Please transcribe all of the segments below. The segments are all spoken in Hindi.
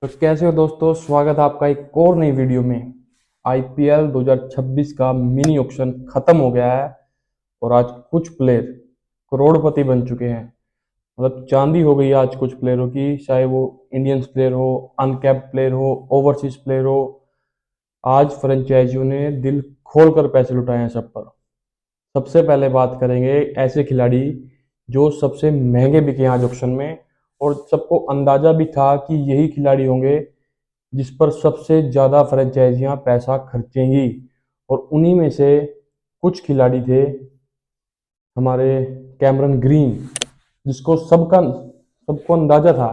तो कैसे हो दोस्तों, स्वागत है आपका एक और नई वीडियो में। आईपीएल 2026 का मिनी ऑक्शन खत्म हो गया है और आज कुछ प्लेयर करोड़पति बन चुके हैं। मतलब चांदी हो गई है आज कुछ प्लेयरों की, चाहे वो इंडियंस प्लेयर हो, अनकैप्ड प्लेयर हो, ओवरसीज प्लेयर हो। आज फ्रेंचाइजियों ने दिल खोल कर पैसे लुटाए हैं सब पर। सबसे पहले बात करेंगे ऐसे खिलाड़ी जो सबसे महंगे बिके आज ऑक्शन में, और सबको अंदाजा भी था कि यही खिलाड़ी होंगे जिस पर सबसे ज़्यादा फ्रेंचाइजियाँ पैसा खर्चेंगी। और उन्हीं में से कुछ खिलाड़ी थे हमारे कैमरन ग्रीन, जिसको सबको अंदाजा था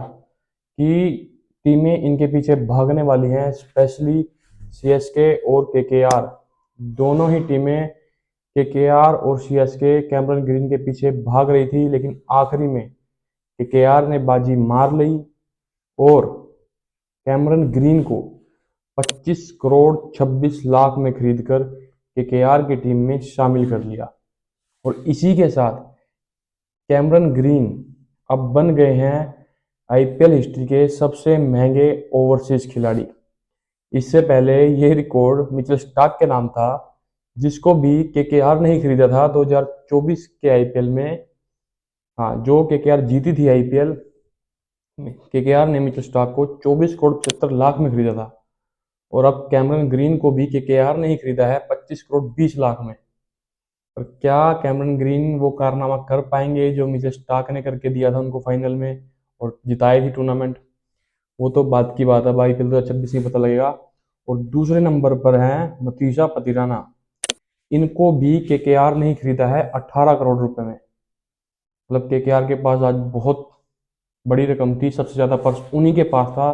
कि टीमें इनके पीछे भागने वाली हैं, स्पेशली सीएसके और केकेआर। दोनों ही टीमें केकेआर और सीएसके कैमरन ग्रीन के पीछे भाग रही थी, लेकिन आखिरी में केकेआर ने बाजी मार ली और कैमरन ग्रीन को 25 करोड़ 26 लाख में खरीदकर केकेआर की टीम में शामिल कर लिया। और इसी के साथ कैमरन ग्रीन अब बन गए हैं आईपीएल हिस्ट्री के सबसे महंगे ओवरसीज खिलाड़ी। इससे पहले यह रिकॉर्ड मिचेल स्टार्क के नाम था, जिसको भी केकेआर ने ही खरीदा था 2024 के आईपीएल में। हाँ, जो केकेआर जीती थी आईपीएल, केकेआर ने मिचेल स्टार्क को 24 करोड़ 75 लाख में खरीदा था। और अब कैमरन ग्रीन को भी केकेआर ने ही खरीदा है 25 करोड़ 20 लाख में। पर क्या कैमरन ग्रीन वो कारनामा कर पाएंगे जो मिचेल स्टार्क ने करके दिया था उनको फाइनल में और जिताई थी टूर्नामेंट? वो तो बात की बात है भाई, फिर 2026 में पता लगेगा। और दूसरे नंबर पर हैं मतीजा पतिराना। इनको भी केकेआर ने ही खरीदा है 18 करोड़ रुपए में। मतलब केकेआर के पास आज बहुत बड़ी रकम थी, सबसे ज्यादा पर्स उन्हीं के पास था।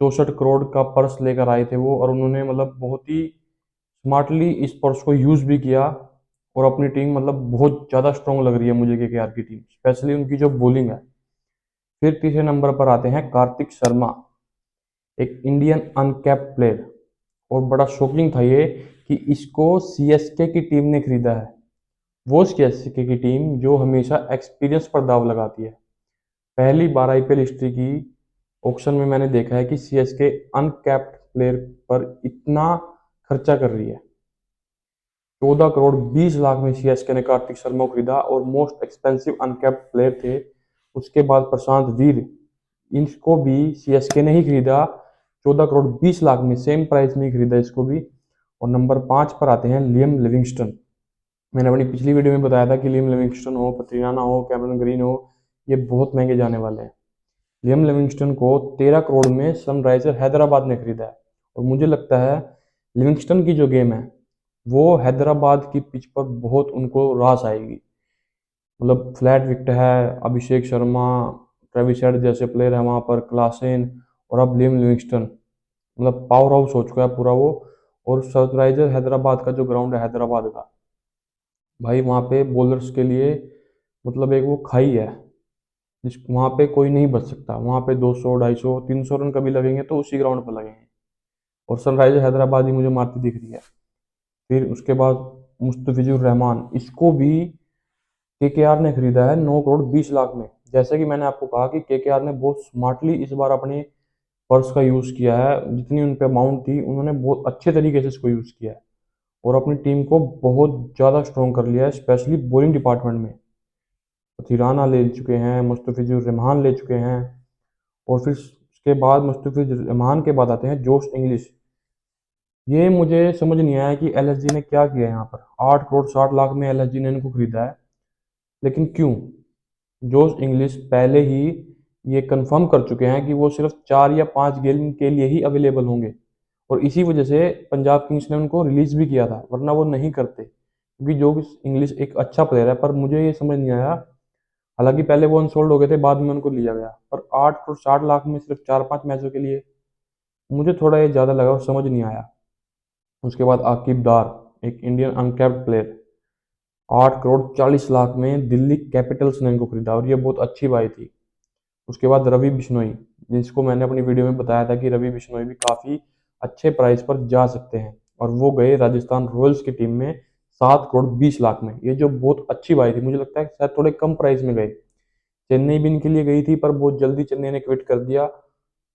64 करोड़ का पर्स लेकर आए थे वो, और उन्होंने मतलब बहुत ही स्मार्टली इस पर्स को यूज भी किया। और अपनी टीम मतलब बहुत ज्यादा स्ट्रांग लग रही है मुझे केकेआर की टीम, स्पेशली उनकी जो बॉलिंग है। फिर तीसरे नंबर पर आते हैं कार्तिक शर्मा, एक इंडियन अनकैप्ड प्लेयर। और बड़ा शॉकिंग था ये कि इसको सीएसके की टीम ने खरीदा है। वो सीएसके की टीम जो हमेशा एक्सपीरियंस पर दाव लगाती है। पहली बार आईपीएल हिस्ट्री की ऑक्शन में मैंने देखा है कि सीएसके अनकैप्ड प्लेयर पर इतना खर्चा कर रही है। 14 करोड़ 20 लाख में सीएसके ने कार्तिक शर्मा को खरीदा, और मोस्ट एक्सपेंसिव अनकैप्ड प्लेयर थे उसके बाद प्रशांत वीर। इनको भी सीएसके ने ही खरीदा 14 करोड़ 20 लाख में, सेम प्राइस में ही खरीदा इसको भी। और नंबर 5 पर आते हैं लियम लिविंगस्टन। मैंने अपनी पिछली वीडियो में बताया था कि लियम लिविंगस्टन हो, पत्रियाना हो, कैमरन ग्रीन हो, ये बहुत महंगे जाने वाले हैं। लियम लिविंगस्टन को 13 करोड़ में सनराइजर हैदराबाद ने खरीदा है। और मुझे लगता है लिविंगस्टन की जो गेम है वो हैदराबाद की पिच पर बहुत उनको रास आएगी। मतलब फ्लैट विकेट है, अभिषेक शर्मा, ट्रेविस हेड जैसे प्लेयर है वहाँ पर, क्लासेन, और अब लियम लिविंगस्टन। मतलब पावर हाउस हो चुका है पूरा वो। और सनराइजर हैदराबाद का जो ग्राउंड है हैदराबाद का, भाई वहाँ पे बॉलर्स के लिए मतलब एक वो खाई है, जिस वहाँ पे कोई नहीं बच सकता। वहाँ पे 200 250 300 रन कभी लगेंगे तो उसी ग्राउंड पर लगेंगे। और सनराइजर हैदराबाद ही मुझे मारती दिख रही है। फिर उसके बाद मुस्तफिजुर रहमान, इसको भी केकेआर ने खरीदा है 9 करोड़ 20 लाख में। जैसे कि मैंने आपको कहा कि केकेआर ने बहुत स्मार्टली इस बार अपने पर्स का यूज़ किया है। जितनी उन पे अमाउंट थी उन्होंने बहुत अच्छे तरीके से इसको यूज़ किया है, और अपनी टीम को बहुत ज़्यादा स्ट्रॉन्ग कर लिया है, स्पेशली बॉलिंग डिपार्टमेंट में। थिराना ले चुके हैं, मुस्तफिजुर रहमान ले चुके हैं। और फिर उसके बाद मुस्तफिजुर रहमान के बाद आते हैं जोश इंग्लिश। ये मुझे समझ नहीं आया कि एलएसजी ने क्या किया यहाँ पर। 8 करोड़ 60 लाख में एलएसजी ने इनको खरीदा है, लेकिन क्यों? जोश इंग्लिश पहले ही ये कंफर्म कर चुके हैं कि वो सिर्फ 4 या 5 गेम के लिए ही अवेलेबल होंगे। और इसी वजह से पंजाब किंग्स ने उनको रिलीज भी किया था, वरना वो नहीं करते, क्योंकि जोश इंग्लिश एक अच्छा प्लेयर है। पर मुझे ये समझ नहीं आया, हालांकि पहले वो अनसोल्ड हो गए थे, बाद में उनको लिया गया, पर 8 करोड़ 60 लाख में सिर्फ 4-5 मैचों के लिए, मुझे थोड़ा ये ज़्यादा लगा और समझ नहीं आया। उसके बाद आकिब दार, एक Indian uncapped player, 8 crore 40 lakh में दिल्ली कैपिटल्स ने इनको खरीदा, और ये बहुत अच्छी बाई थी। उसके बाद रवि बिश्नोई, जिसको मैंने अपनी वीडियो में बताया था कि रवि बिश्नोई भी काफ़ी अच्छे प्राइस पर जा सकते हैं, और वो गए राजस्थान रॉयल्स की टीम में 7 करोड़ 20 लाख में। ये जो बहुत अच्छी बाई थी, मुझे लगता है शायद थोड़े कम प्राइस में गए। चेन्नई भी इनके लिए गई थी, पर बहुत जल्दी चेन्नई ने क्विट कर दिया।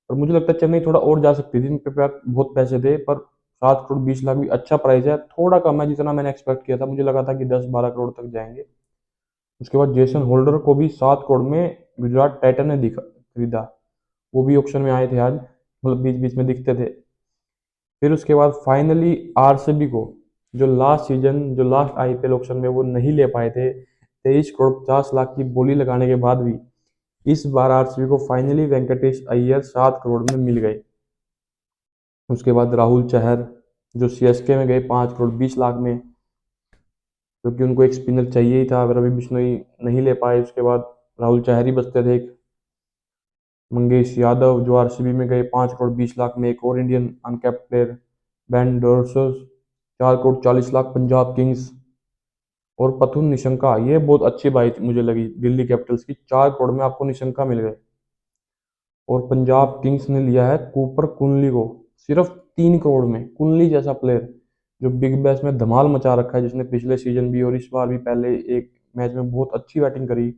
और मुझे लगता है चेन्नई थोड़ा और जा सकती थी, इनके पास बहुत पैसे थे, पर 7 करोड़ 20 लाख भी अच्छा प्राइस है, थोड़ा कम है जितना मैंने एक्सपेक्ट किया था। मुझे लगा था कि 10-12 करोड़ तक जाएंगे। उसके बाद जेसन होल्डर को भी 7 करोड़ में गुजरात टाइटन ने दिखा खरीदा। वो भी ऑक्शन में आए थे आज, मतलब बीच बीच में दिखते थे। फिर उसके बाद फाइनली आरसीबी को, जो लास्ट सीजन, जो लास्ट आईपीएल ऑक्शन में वो नहीं ले पाए थे 23 करोड़ 50 लाख की बोली लगाने के बाद भी, इस बार आरसीबी को फाइनली वेंकटेश अय्यर 7 करोड़ में मिल गए। उसके बाद राहुल चहर, जो सीएसके में गए 5 करोड़ 20 लाख में, क्योंकि उनको एक स्पिनर चाहिए ही था, रवि बिश्नोई नहीं ले पाए। उसके बाद राहुल चहर ही बचते थे। मंगेश यादव जो आरसीबी में गए 5 करोड़ 20 लाख में। एक और Indian uncapped player Ben Dwarshuis 4 crore 40 lakh Punjab Kings. और पथुन निशंका, ये बहुत अच्छी बात मुझे लगी दिल्ली कैपिटल्स की, 4 करोड़ में आपको निशंका मिल गए। और पंजाब किंग्स ने लिया है कूपर कुनली को सिर्फ 3 करोड़ में। कुनली जैसा प्लेयर जो बिग बैश में धमाल मचा रखा है, जिसने पिछले सीजन भी और इस बार भी पहले एक मैच में बहुत अच्छी बैटिंग करी।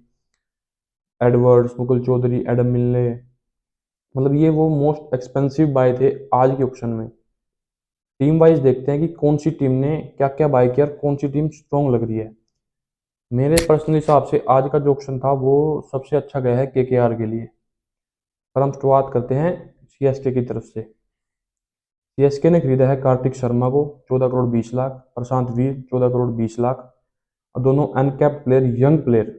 एडवर्ड्स, मुकुल चौधरी, एडम मिलने, मतलब ये वो मोस्ट एक्सपेंसिव बाय थे आज के ऑप्शन में। टीम वाइज देखते हैं कि कौन सी टीम ने क्या क्या बाय किया और कौन सी टीम स्ट्रॉन्ग लग रही है। मेरे पर्सनल हिसाब से आज का जो ऑप्शन था वो सबसे अच्छा गया है केकेआर के लिए। पर हम शुरुआत करते हैं सीएसके की तरफ से। सीएसके ने खरीदा है कार्तिक शर्मा को 14 करोड़ 20 लाख, प्रशांत वीर 14 करोड़ 20 लाख, और दोनों अनकैप्ड प्लेयर, यंग प्लेयर।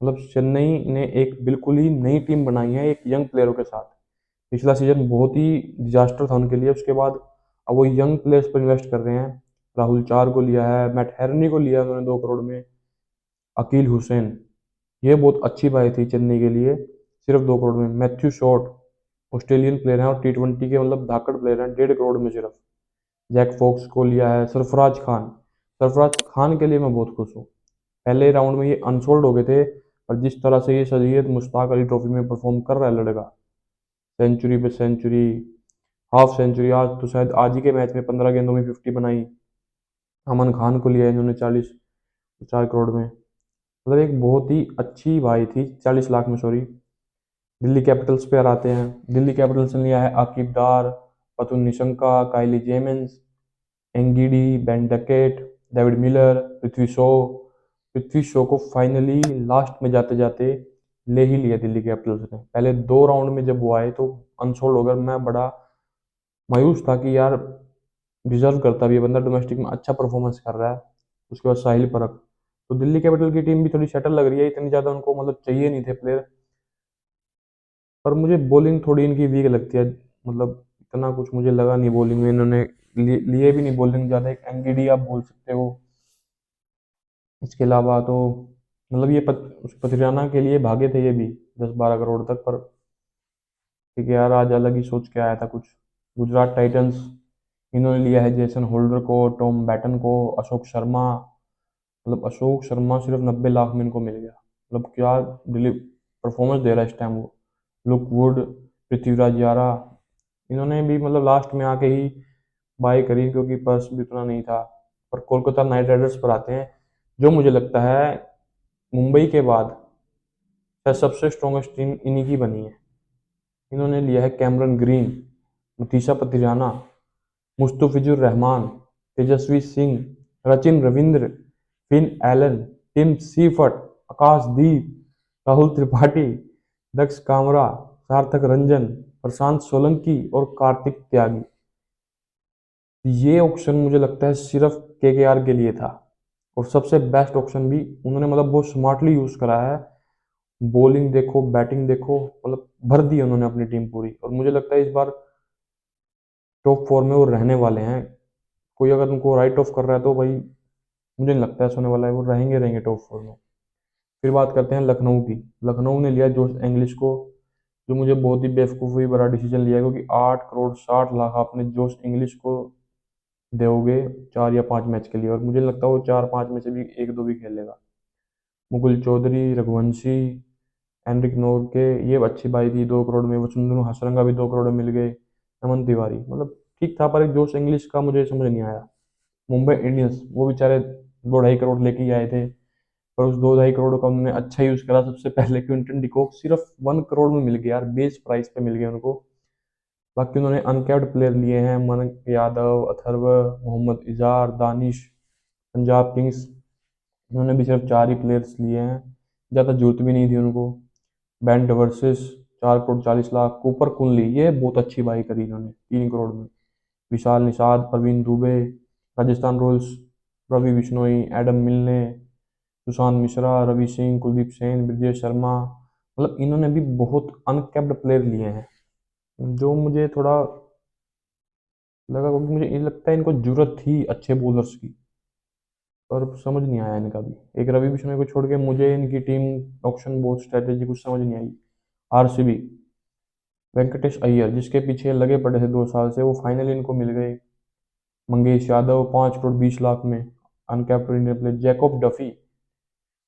मतलब चेन्नई ने एक बिल्कुल ही नई टीम बनाई है एक यंग प्लेयरों के साथ। पिछला सीजन बहुत ही डिजास्टर था उनके लिए, उसके बाद अब वो यंग प्लेयर्स पर इन्वेस्ट कर रहे हैं। राहुल चार को लिया है, मैट हेरनी को लिया है उन्होंने 2 करोड़ में, अकील हुसैन, ये बहुत अच्छी बात थी चेन्नई के लिए, सिर्फ 2 करोड़ में। मैथ्यू शॉट ऑस्ट्रेलियन प्लेयर हैं और टी20 के मतलब धाकड़ प्लेयर हैं, 1.5 करोड़ में सिर्फ। जैक फॉक्स को लिया है। सरफराज खान, सरफराज खान के लिए मैं बहुत खुश हूँ। पहले राउंड में ये अनसोल्ड हो गए थे, और जिस तरह से ये सैयद मुश्ताक अली ट्रॉफी में परफॉर्म कर रहा है लड़का, सेंचुरी पे सेंचुरी, हाफ सेंचुरी, आज तो शायद आज ही के मैच में 15 गेंदों में 50 बनाई। अमन खान को लिया है इन्होंने 4 करोड़ में। मतलब एक बहुत ही अच्छी भाई थी, 40 लाख में, सॉरी। दिल्ली कैपिटल्स पे आते हैं। दिल्ली कैपिटल्स ने लिया है Aqib Dar, Pathum Nissanka, Kyle Jamieson, Ngidi, Ben Duckett, David Miller, Prithvi Shaw. Prithvi Shaw को फाइनली लास्ट में जाते जाते ले ही लिया दिल्ली कैपिटल्स ने। पहले 2 राउंड में जब वो आए तो अनसोल्ड होकर मैं बड़ा मायूस था कि यार डिजर्व करता भी है बंदा, डोमेस्टिक में अच्छा परफॉर्मेंस कर रहा है। उसके बाद साहिल परख। तो दिल्ली कैपिटल की टीम भी थोड़ी सेटल लग रही है, इतनी ज़्यादा उनको मतलब चाहिए नहीं थे प्लेयर। पर मुझे बॉलिंग थोड़ी इनकी वीक लगती है, मतलब इतना कुछ मुझे लगा नहीं बॉलिंग में इन्होंने लिए भी नहीं बॉलिंग ज़्यादा। एक एनगीडी आप बोल सकते हो। इसके अलावा तो मतलब ये पथिराना के लिए भागे थे ये भी 10-12 करोड़ तक, पर ठीक है यार, आज अलग ही सोच के आया था कुछ। गुजरात टाइटंस, इन्होंने लिया है जेसन होल्डर को, टॉम बैटन को, अशोक शर्मा। मतलब अशोक शर्मा सिर्फ 90 लाख में इनको मिल गया। मतलब क्या दिलीप परफॉर्मेंस दे रहा है इस टाइम वो। लुक वुड, पृथ्वीराज यारा, इन्होंने भी मतलब लास्ट में आके ही बाय करी क्योंकि पर्स भी उतना नहीं था। पर कोलकाता नाइट राइडर्स पर आते हैं, जो मुझे लगता है मुंबई के बाद शायद सबसे स्ट्रॉन्गेस्ट टीम इन्हीं की बनी है। इन्होंने लिया है Cameron Green, Matheesha Pathirana, Mustafizur Rahman, Tejasvi Singh, Rachin Ravindra, Finn Allen, Tim Seifert, Akashdeep, Rahul Tripathi, Daksh Kamra, Sarthak Ranjan, प्रशांत सोलंकी और कार्तिक त्यागी। ये ऑप्शन मुझे लगता है सिर्फ केकेआर के लिए था, और सबसे बेस्ट ऑप्शन भी उन्होंने मतलब बहुत स्मार्टली यूज करा है। बॉलिंग देखो, बैटिंग देखो, मतलब भर दी उन्होंने अपनी टीम पूरी। और मुझे लगता है इस बार टॉप 4 में वो रहने वाले हैं। कोई अगर उनको राइट ऑफ कर रहा है तो भाई मुझे नहीं लगता है सोने वाला है, वो रहेंगे रहेंगे टॉप 4 में। फिर बात करते हैं लखनऊ की। लखनऊ ने लिया जोश इंग्लिश को, जो मुझे बहुत ही बेवकूफ़ी बड़ा डिसीजन लिया, क्योंकि 8 करोड़ 60 लाख आपने जोश इंग्लिश को दोगे 4 या 5 मैच के लिए, और मुझे लगता है वो 4-5 में से भी 1-2 भी खेलेगा। मुकुल चौधरी, रघुवंशी, एनरिक नोर के, ये अच्छी बाई थी 2 करोड़ में। वसुंधनु हसरंगा भी 2 करोड़ में मिल गए। अमन तिवारी, मतलब ठीक था, पर एक जोश इंग्लिश का मुझे समझ नहीं आया। मुंबई इंडियंस, वो बेचारे 2-2.5 करोड़ लेके ही आए थे, पर उस 2-2.5 करोड़ का उन्होंने अच्छा यूज करा। सबसे पहले क्विंटन डिकॉक सिर्फ 1 करोड़ में मिल गया यार, बेस प्राइस पे मिल गया उनको। बाकी उन्होंने अनकैप्ड प्लेयर लिए हैं, मनक यादव, अथर्व, मोहम्मद इजार, दानिश। पंजाब किंग्स, उन्होंने भी सिर्फ 4 ही प्लेयर्स लिए हैं, ज़्यादा जरूरत भी नहीं थी उनको। Ben Dwarshuis 4 crore 40 lakh. Cooper Connolly, ये बहुत अच्छी बाई करी इन्होंने 3 करोड़ में। Vishal Nishad, Praveen Dubey, Rajasthan Royals, Ravi Bishnoi, Adam Milne, Sushant Mishra, Ravi Singh, Kuldeep Sen, Brijesh Sharma. मतलब इन्होंने भी बहुत अनकैप्ड प्लेयर लिए हैं, जो मुझे थोड़ा लगा, क्योंकि मुझे ये लगता है इनको जरूरत थी अच्छे बॉलर्स की, पर समझ नहीं आया इनका भी। एक रवि बिश्नोई को छोड़ के मुझे इनकी टीम ऑप्शन बहुत स्ट्रेटेजी कुछ समझ नहीं आई। आरसीबी, वेंकटेश अय्यर जिसके पीछे लगे पड़े थे 2 साल से, वो फाइनली इनको मिल गए। मंगेश यादव 5 करोड़ 20 लाख में, uncapped Indian player. Jacob Duffy,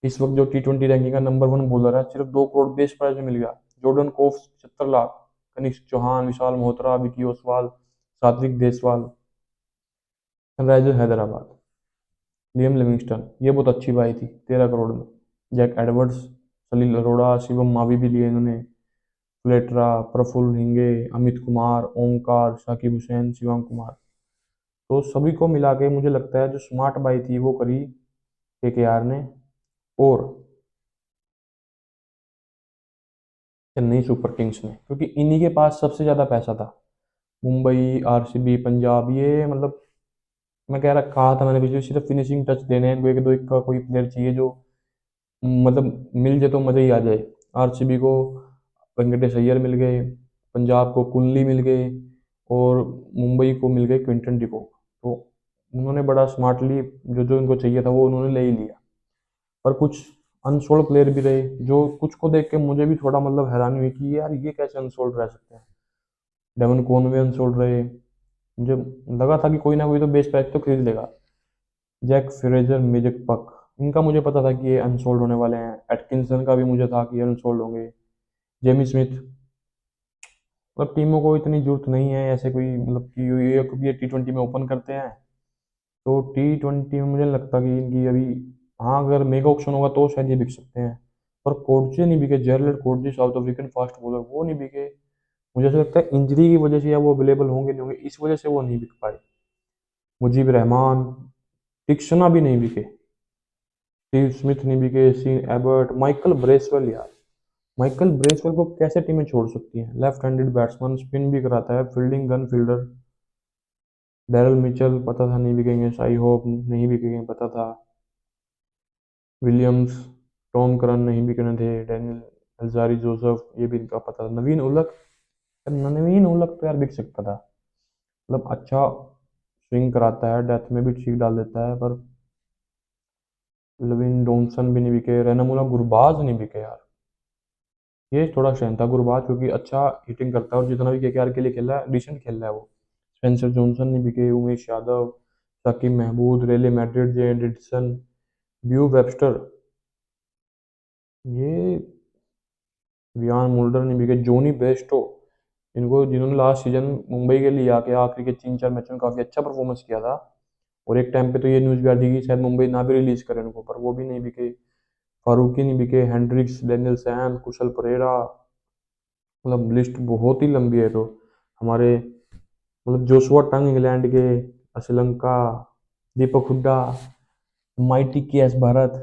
इस वक्त जो T20 रैंकिंग का नंबर 1 बॉलर है, सिर्फ 2 करोड़ बेस प्राइस में मिल गया। जॉर्डन कोफ 75 लाख। कनिष्क चौहान, विशाल मल्होत्रा, विकी ओसवाल, सात्विक Deswal, Sunrisers Hyderabad. Liam Livingstone, ये बहुत अच्छी बाई थी 13 करोड़ में। जैक एडवर्ड्स, सलील अरोड़ा, शिवम मावी भी लिए इन्होंने। फ्लेटरा, प्रफुल्ल हिंगे, अमित कुमार, ओमकार, शाकिब हुसैन, शिवम कुमार। तो सभी को मिला के मुझे लगता है जो स्मार्ट बाई थी वो करी KKR ने, और चेन्नई सुपर किंग्स ने, क्योंकि इन्हीं के पास सबसे ज़्यादा पैसा था। मुंबई, आरसीबी, पंजाब, ये मतलब मैं कहा था मैंने पिछले, सिर्फ फिनिशिंग टच देने हैं इनको, एक दो एक का कोई प्लेयर चाहिए जो मतलब मिल जाए तो मज़ा ही आ जाए। आरसीबी को वेंकटेश अय्यर मिल गए, पंजाब को कुनली मिल गए, और मुंबई को मिल गए क्विंटन डिकॉक। तो उन्होंने बड़ा स्मार्टली जो जो इनको चाहिए था वो उन्होंने ले ही लिया। पर कुछ अनसोल्ड प्लेयर भी रहे, जो कुछ को देख के मुझे भी थोड़ा मतलब हैरानी हुई कि यार ये कैसे अनसोल्ड रह सकते हैं। डेवन कॉनवे अनसोल्ड रहे, मुझे लगा था कि कोई ना कोई तो बेस पैच तो खरीद लेगा। जैक फ्रेजर, मेजक पक, इनका मुझे पता था कि ये अनसोल्ड होने वाले हैं। एटकिंसन का भी मुझे था कि ये अनसोल्ड होंगे। जेमी स्मिथ, मतलब टीमों को इतनी जरूरत नहीं है ऐसे कोई, मतलब कि ये T20 में ओपन करते हैं, तो T20 में मुझे नहीं लगता कि इनकी अभी, हाँ अगर मेगा ऑप्शन होगा तो शायद ये बिक सकते हैं। पर कोर्जे नहीं बिके, जेरलेट कोर्जे साउथ अफ्रीकन फास्ट बॉलर, वो नहीं बिके। मुझे ऐसा लगता है इंजरी की वजह से, या वो अवेलेबल होंगे नहीं होंगे इस वजह से वो नहीं बिक पाए। मुजीब रहमान, तीक्ष्णा भी नहीं बिके। स्टीव स्मिथ नहीं बिके, सीन एबर्ट, माइकल ब्रेसवेल यार, माइकल ब्रेसवेल को कैसे टीमें छोड़ सकती हैं। लेफ्ट हैंडेड बैट्समैन, स्पिन भी कराता है, fielding gun fielder. Daryl Mitchell पता था नहीं बिकेंगे, साई होप नहीं बिकेंगे पता था, विलियम्स, टॉम करन नहीं बिकने थे, डैनियल अल्जारी जोसेफ ये भी इनका पता था। नवीन उलक, नवीन उलक तो यार बिक सकता था, मतलब अच्छा स्विंग कराता है, डेथ में भी ठीक डाल देता है। पर लविन डॉनसन भी नहीं बिके, रेनामोला गुरबाज नहीं बिके यार, ये थोड़ा स्ट्रेंथ था गुरबाज, क्योंकि अच्छा हिटिंग करता है और जितना भी KKR के लिए खेला है डिसेंट खेल रहा है वो। स्पेंसर जॉनसन नहीं बिके, उमेश यादव, शकीब महमूद, रेले मैड्रिड, जे एंडरसन, ब्यू वेबस्टर, ये रियान मुल्डर नहीं बिके, जोनी बेस्टो, इनको जिन्होंने लास्ट सीजन मुंबई के लिए आके आखिरी के 3 4 मैचों में काफ़ी अच्छा परफॉर्मेंस किया था, और एक टाइम पे तो ये न्यूज़ भी आ थी कि शायद मुंबई ना भी रिलीज करे उनको, पर वो भी नहीं बिके। फारूकी नहीं बिके, हैंड्रिक्स, डेनियल सैम, कुशल परेरा, मतलब लिस्ट बहुत ही लंबी है। तो हमारे मतलब जोशुआ टंग इंग्लैंड के, श्रीलंका, दीपक हुड्डा, माइटी केएस भारत,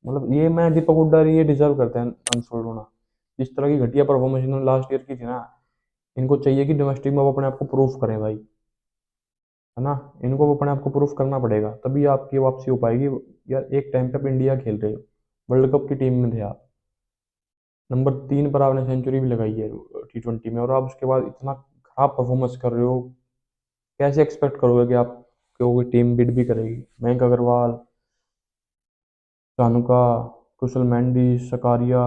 मतलब ये मैं दीपक हुड्डा ये डिजर्व करते हैं अनसोल्ड होना। जिस तरह की घटिया परफॉर्मेंस इन्होंने लास्ट ईयर की थी ना, इनको चाहिए कि डोमेस्टिक में वो अपने आप को प्रूफ करें भाई, है ना। इनको वो अपने आप को प्रूफ करना पड़ेगा, तभी आपकी वापसी हो पाएगी। यार एक टाइम पे आप इंडिया खेल रहे हो, वर्ल्ड कप की टीम में थे आप, नंबर 3 पर आपने सेंचुरी भी लगाई है T20 में, और आप उसके बाद इतना खराब परफॉर्मेंस कर रहे हो, कैसे एक्सपेक्ट करोगे कि आप कोई टीम बिड भी करेगी। मयंक अग्रवाल, कानुका, कुशल मेंडिस, सकारिया,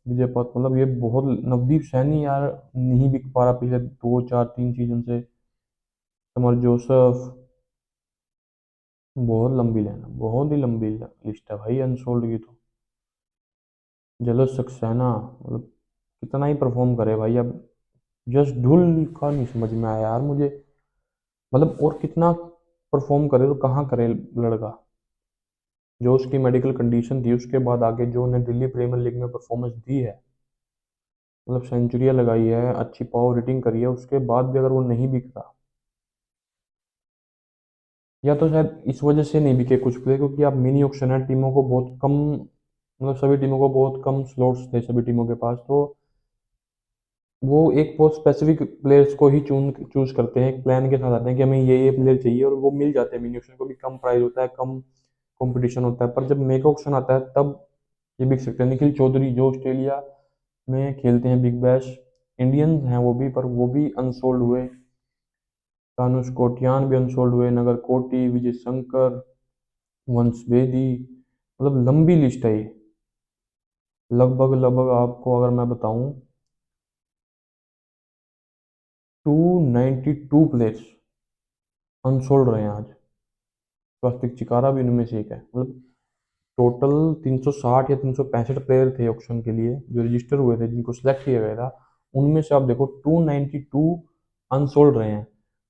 विजय पथ, मतलब ये बहुत, नवदीप सैनी यार नहीं बिक पा रहा पिछले 2 4 3 सीजन से। समर जोसफ, बहुत लंबी लाइन है, बहुत ही लंबी लिस्ट है भाई अनसोल्ड की तो। जलस सक्सेना, मतलब कितना ही परफॉर्म करे भाई अब, जस्ट ढुल का नहीं समझ में आया यार मुझे, मतलब और कितना परफॉर्म करे तो कहाँ करे लड़का। जो उसकी मेडिकल कंडीशन थी उसके बाद आगे जो उन्हें दिल्ली प्रीमियर लीग में परफॉर्मेंस दी है, मतलब सेंचुरियाँ लगाई है, अच्छी पावर रेटिंग करी है, उसके बाद भी अगर वो नहीं बिक रहा, या तो शायद इस वजह से नहीं बिके कुछ प्लेयर, क्योंकि आप मिनी ऑक्शन है, टीमों को बहुत कम, मतलब सभी टीमों को बहुत कम स्लॉट्स थे सभी टीमों के पास, तो वो एक बहुत स्पेसिफिक प्लेयर्स को ही चूज करते हैं, एक प्लान के साथ आते हैं कि हमें ये प्लेयर चाहिए, और वो मिल जाते हैं मिनी ऑक्शन को भी, कम प्राइस होता है, कम कंपटीशन होता है। पर जब मेगा ऑक्शन आता है तब ये बिक सकते हैं। निखिल चौधरी जो ऑस्ट्रेलिया में खेलते हैं बिग बैश, इंडियन हैं वो भी, पर वो भी अनसोल्ड हुए। तानुष कोटियान भी अनसोल्ड हुए, नगर कोटी, विजय शंकर, वंश बेदी, मतलब लंबी लिस्ट है ये। लगभग लगभग आपको अगर मैं बताऊं, 292 प्लेयर्स अनसोल्ड रहे हैं आज। स्वास्तिक चिकारा भी उनमें से एक है। मतलब टोटल 360 या 365 प्लेयर थे ऑक्शन के लिए जो रजिस्टर हुए थे, जिनको सिलेक्ट किया गया था। उनमें से आप देखो 292 अनसोल्ड रहे हैं।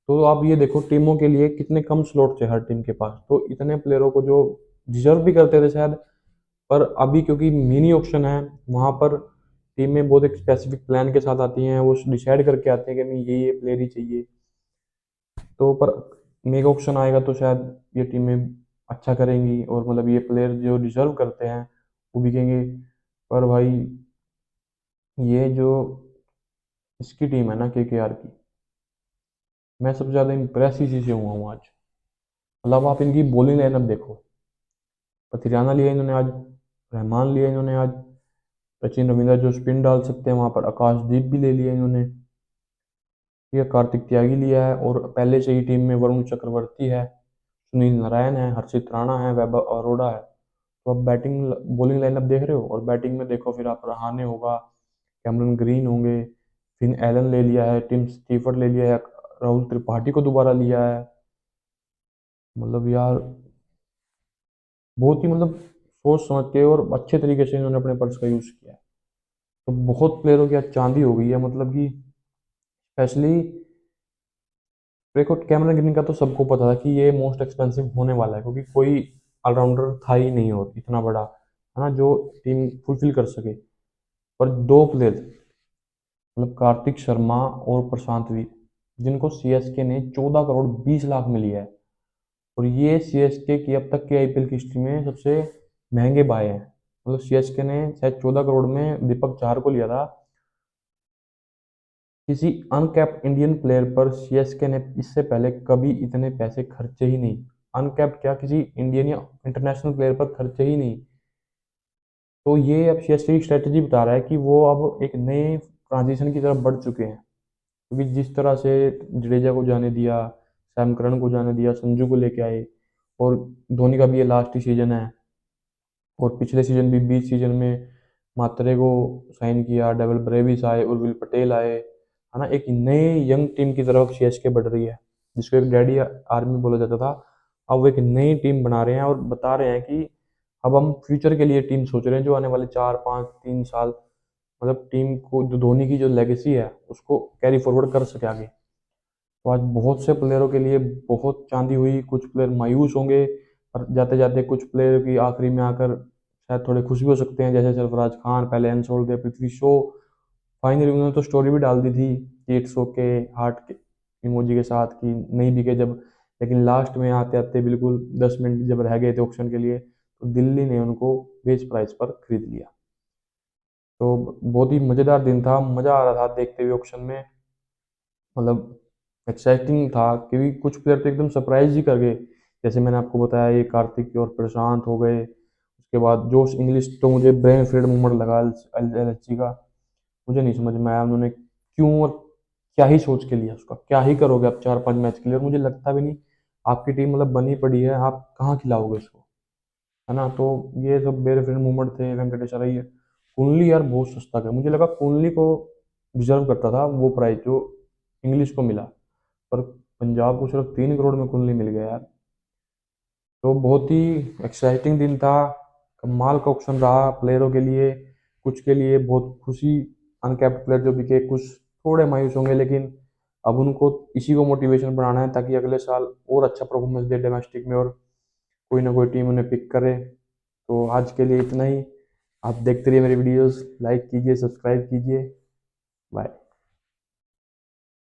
तो आप ये देखो टीमों के लिए कितने कम स्लॉट थे हर टीम के पास, तो इतने प्लेयरों को जो डिजर्व भी करते थे शायद। पर अभी क्योंकि मिनी ऑक्शन है, वहां पर टीमें बहुत एक स्पेसिफिक प्लान के साथ आती हैं, वो डिसाइड करके आते हैं कि हमें ये प्लेयर ही चाहिए। तो पर मेगा ऑक्शन आएगा तो शायद ये टीमें अच्छा करेंगी, और मतलब ये प्लेयर जो डिजर्व करते हैं वो बिकेंगे। पर भाई ये जो इसकी टीम है ना, केकेआर की, मैं सबसे ज़्यादा इम्प्रेस इसी से हुआ हूँ आज। मतलब आप इनकी बॉलिंग लाइनअप देखो, पथिरियाना लिया इन्होंने आज, रहमान लिया इन्होंने आज, सचिन रविंद्र जो स्पिन डाल सकते हैं वहाँ पर, आकाशदीप भी ले लिया इन्होंने, ये कार्तिक त्यागी लिया है, और पहले से ही टीम में वरुण चक्रवर्ती है, सुनील नारायण है, हर्षित राणा है, वैभव अरोड़ा है। तो आप बैटिंग बॉलिंग लाइनअप देख रहे हो, और बैटिंग में देखो फिर आप रहाणे होगा, कैमरन ग्रीन होंगे, फिन एलन ले लिया है, टिम स्टीफर्ड ले लिया है, राहुल त्रिपाठी को दोबारा लिया है। मतलब यार बहुत ही मतलब सोच समझ के और अच्छे तरीके से इन्होंने अपने पर्स का यूज़ किया है। तो बहुत प्लेयरों की आज चांदी हो गई है, मतलब कि स्पेशली देखो कैमरन ग्रीन का तो सबको पता था कि ये मोस्ट एक्सपेंसिव होने वाला है, क्योंकि कोई ऑलराउंडर था ही नहीं और इतना बड़ा है ना जो टीम फुलफिल कर सके। पर दो प्लेयर, मतलब कार्तिक शर्मा और प्रशांत वीर, जिनको सीएसके ने 14 करोड़ 20 लाख में लिया है, और ये सीएसके की अब तक की आईपीएल की हिस्ट्री में सबसे महंगे बाय हैं। मतलब सीएसके ने शायद 14 करोड़ में दीपक चाहर को लिया था। किसी अनकैप्ड इंडियन प्लेयर पर सीएसके ने इससे पहले कभी इतने पैसे खर्चे ही नहीं, अनकैप्ड क्या, किसी इंडियन या इंटरनेशनल प्लेयर पर खर्चे ही नहीं। तो ये अब सीएसके की स्ट्रेटेजी बता रहा है कि वो अब एक नए ट्रांजिशन की तरफ बढ़ चुके हैं, क्योंकि जिस तरह से जडेजा को जाने दिया, सैम करन को जाने दिया, संजू को लेके आए, और धोनी का भी ये लास्ट ही सीजन है, और पिछले सीजन भी 20 सीजन में मात्रे को साइन किया, डेविल ब्रेविस आए, उर्विल पटेल आए, है ना, एक नए यंग टीम की तरफ सीएसके बढ़ रही है, जिसको एक डैडी आर्मी बोला जाता था। अब वो एक नई टीम बना रहे हैं और बता रहे हैं कि अब हम फ्यूचर के लिए टीम सोच रहे हैं, जो आने वाले 4 5 3 साल, मतलब टीम को जो धोनी की जो लेगेसी है उसको कैरी फॉरवर्ड कर सके आगे। तो आज बहुत से प्लेयरों के लिए बहुत चांदी हुई, कुछ प्लेयर मायूस होंगे, और जाते जाते कुछ प्लेयर की आखिरी में आकर शायद थोड़े खुश भी हो सकते हैं, जैसे सरफराज खान पहले अनसोल्ड थे, पृथ्वी शॉ, फाइनली उन्होंने तो स्टोरी भी डाल दी थी कि इट्स ओके, हार्ट के इमोजी के साथ, कि नहीं बिके जब, लेकिन लास्ट में आते आते बिल्कुल 10 मिनट जब रह गए थे ऑक्शन के लिए, तो दिल्ली ने उनको बेस्ट प्राइस पर खरीद लिया। तो बहुत ही मज़ेदार दिन था, मज़ा आ रहा था देखते हुए ऑक्शन में। मतलब एक्साइटिंग था, क्योंकि कुछ प्लेयर तो एकदम सरप्राइज ही कर गए, जैसे मैंने आपको बताया ये कार्तिक और प्रशांत हो गए। उसके बाद जोश इंग्लिश तो मुझे ब्रेन फ्रीड मूवमेंट लगा एलएचजी का, मुझे नहीं समझ में आया उन्होंने क्यों और क्या ही सोच के लिया उसका, क्या ही करोगे आप 4 5 मैच के लिए, और मुझे लगता भी नहीं आपकी टीम मतलब बनी पड़ी है, आप कहाँ खिलाओगे उसको, है ना। तो ये सब ब्रेन फ्रीड मूवमेंट थे, वेंकटेश अय्यर, कुनली यार बहुत सस्ता था, मुझे लगा कुनली को डिजर्व करता था वो प्राइस जो इंग्लिश को मिला, पर पंजाब को सिर्फ 3 करोड़ में कुनली मिल गया यार। तो बहुत ही एक्साइटिंग दिन था, कमाल का ऑप्शन रहा प्लेयरों के लिए, कुछ के लिए बहुत खुशी, अनकैप्ड प्लेयर जो बिके कुछ थोड़े मायूस होंगे, लेकिन अब उनको इसी को मोटिवेशन बनाना है ताकि अगले साल और अच्छा परफॉर्मेंस दे डोमेस्टिक में, और कोई ना कोई टीम उन्हें पिक करे। तो आज के लिए इतना ही। आप देखते रहिए मेरी वीडियोस, लाइक कीजिए, सब्सक्राइब कीजिए। बाय।